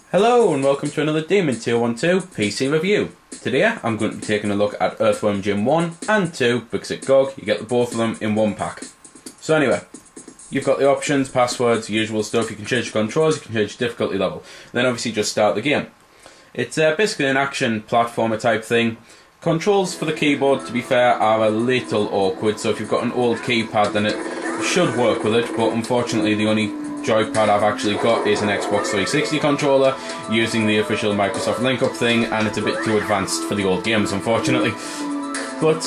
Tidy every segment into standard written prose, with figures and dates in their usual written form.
Hello and welcome to another Demon 212 PC review. Today I'm going to be taking a look at Earthworm Jim 1 and 2 because at GOG you get the both of them in one pack. So anyway, you've got the options, passwords, usual stuff. You can change your controls, you can change your difficulty level. Then obviously just start the game. It's basically an action platformer type thing. Controls for the keyboard, to be fair, are a little awkward, so if you've got an old keypad then it should work with it, but unfortunately the only joypad I've actually got is an Xbox 360 controller using the official Microsoft link-up thing, and it's a bit too advanced for the old games, unfortunately. But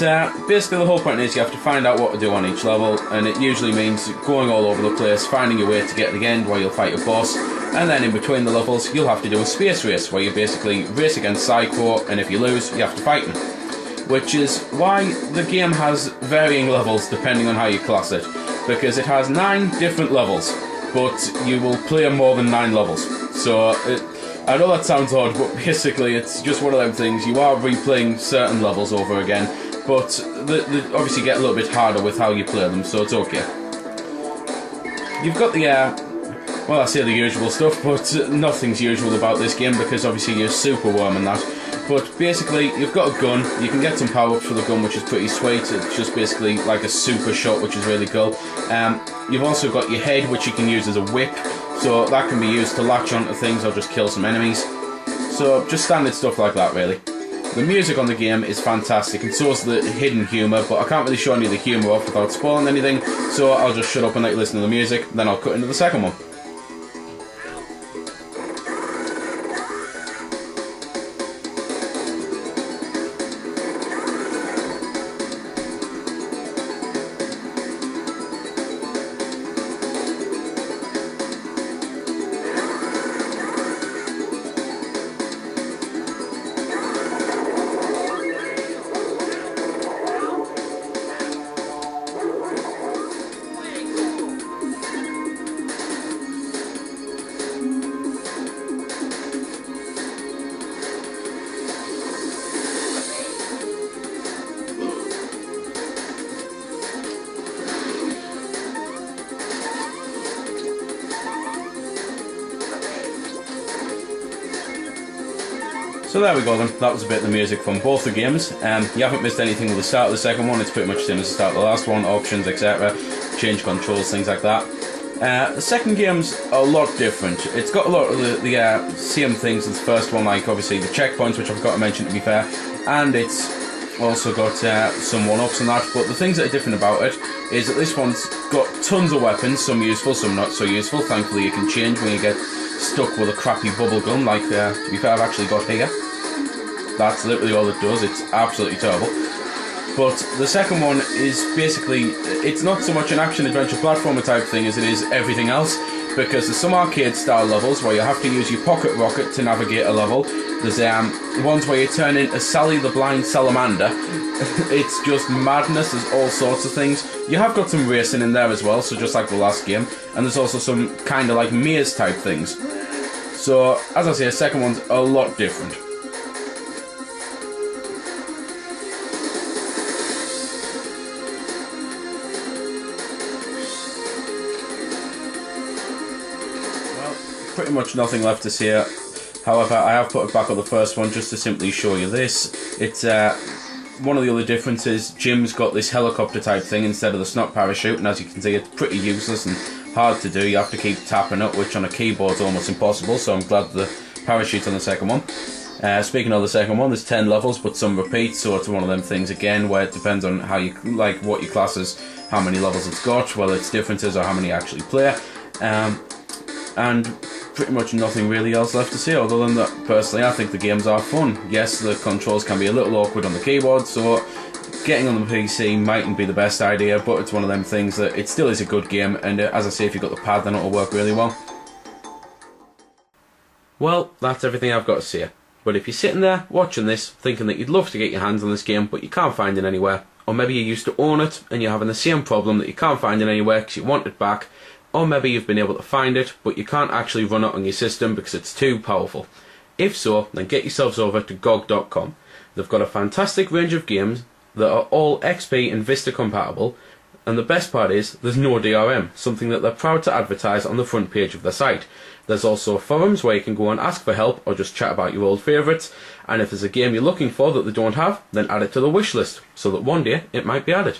basically the whole point is you have to find out what to do on each level, and it usually means going all over the place, finding your way to get to the end where you'll fight your boss, and then in between the levels you'll have to do a space race where you basically race against Psycho, and if you lose you have to fight him. Which is why the game has varying levels depending on how you class it, because it has 9 different levels, but you will clear more than 9 levels. So I know that sounds odd, but basically it's just one of them things. You are replaying certain levels over again, but they obviously get a little bit harder with how you play them, so it's okay. You've got the well, I say the usual stuff, but nothing's usual about this game because obviously you're super worm and that. But basically, you've got a gun, you can get some power-ups for the gun, which is pretty sweet. It's just basically like a super shot, which is really cool. You've also got your head, which you can use as a whip, so that can be used to latch onto things or just kill some enemies. So, just standard stuff like that, really. The music on the game is fantastic, and so is the hidden humour, but I can't really show any of the humour off without spoiling anything, so I'll just shut up and let you listen to the music, then I'll cut into the second one. So there we go then, that was a bit of the music from both the games. You haven't missed anything with the start of the second one, it's pretty much the same as the start of the last one, options, etc. Change controls, things like that. The second game's a lot different. It's got a lot of the same things as the first one, like obviously the checkpoints, which I've got to mention to be fair, and it's also got some one-ups and that, but the things that are different about it is that this one's got tons of weapons, some useful, some not so useful. Thankfully you can change when you get stuck with a crappy bubble gun, like to be fair I've actually got here. That's literally all it does, it's absolutely terrible. But the second one is basically, it's not so much an action-adventure platformer type thing as it is everything else, because there's some arcade-style levels where you have to use your pocket rocket to navigate a level. There's ones where you turn into Sally the Blind Salamander. It's just madness, there's all sorts of things. You have got some racing in there as well, so just like the last game, and there's also some kind of like maze type things. So, as I say, the second one's a lot different. Pretty much nothing left to say. However, I have put it back on the first one just to simply show you this. It's one of the other differences. Jim's got this helicopter type thing instead of the snot parachute, and as you can see it's pretty useless and hard to do. You have to keep tapping it, which on a keyboard is almost impossible, so I'm glad the parachute's on the second one. Speaking of the second one, there's 10 levels but some repeat, so it's one of them things again where it depends on how you like what your class is, how many levels it's got, whether it's differences or how many you actually play. And pretty much nothing really else left to say other than that personally I think the games are fun. Yes, the controls can be a little awkward on the keyboard, so getting on the PC mightn't be the best idea, but it's one of them things that it still is a good game, and as I say, if you've got the pad then it'll work really well. Well, that's everything I've got to say. But if you're sitting there watching this thinking that you'd love to get your hands on this game but you can't find it anywhere, or maybe you used to own it and you're having the same problem that you can't find it anywhere because you want it back, or maybe you've been able to find it but you can't actually run it on your system because it's too powerful. If so, then get yourselves over to GOG.com. They've got a fantastic range of games that are all XP and Vista compatible, And the best part is, there's no DRM, something that they're proud to advertise on the front page of their site. There's also forums where you can go and ask for help or just chat about your old favourites, and if there's a game you're looking for that they don't have, then add it to the wish list, so that one day it might be added.